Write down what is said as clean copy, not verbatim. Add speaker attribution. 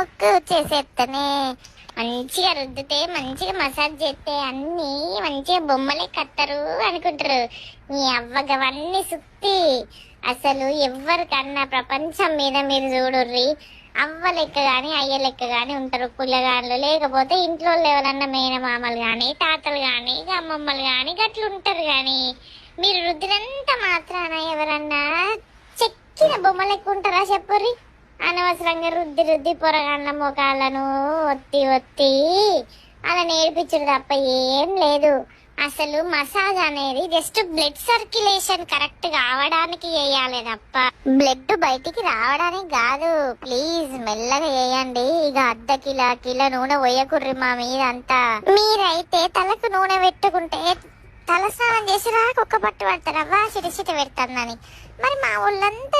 Speaker 1: మొక్కు చేసేస్తనే. మంచిగా రుద్దితే మంచిగా మసాజ్ చేస్తే అన్ని మంచిగా బొమ్మలే కత్తరు అనుకుంటారు. ఈ అవ్వగవన్నీ సుత్తి అసలు ఎవరికన్నా ప్రపంచం మీద మీరు చూడుర్రి, అవ్వ లెక్క గాని అయ్య లెక్క గాని ఉంటారు పుల్లగాళ్ళు. లేకపోతే ఇంట్లో ఎవరన్నా మేనమామలు గాని తాతలు గాని అమ్మమ్మలు గాని గట్లుంటారు. గాని మీరు రుద్దినంత మాత్రాన ఎవరన్నా చెక్కిన బొమ్మ లెక్క ఉంటారా చెప్పుర్రి? అనవసరంగా రుద్ది రుద్ది పొరగాళ్ళ ముఖాలను ఒత్తి ఒత్తి అలా నేర్పించుడు తప్ప ఏం లేదు. అసలు మసాజ్ అనేది జస్ట్ బ్లడ్ సర్క్యులేషన్ కరెక్ట్ కావడానికి వేయాలి తప్ప బ్లడ్ బయటికి రావడానికి కాదు. ప్లీజ్ మెల్లగా వేయండి. ఇక కిలో నూనె పోయకుర్రి మా మీదంతా. మీరైతే తలకు నూనె పెట్టుకుంటే తలస్నానం చేసి రాక ఒక్క పట్టు పడతారవ్వా చిటి చిటి పెడతానని. మరి మా ఊళ్ళంతా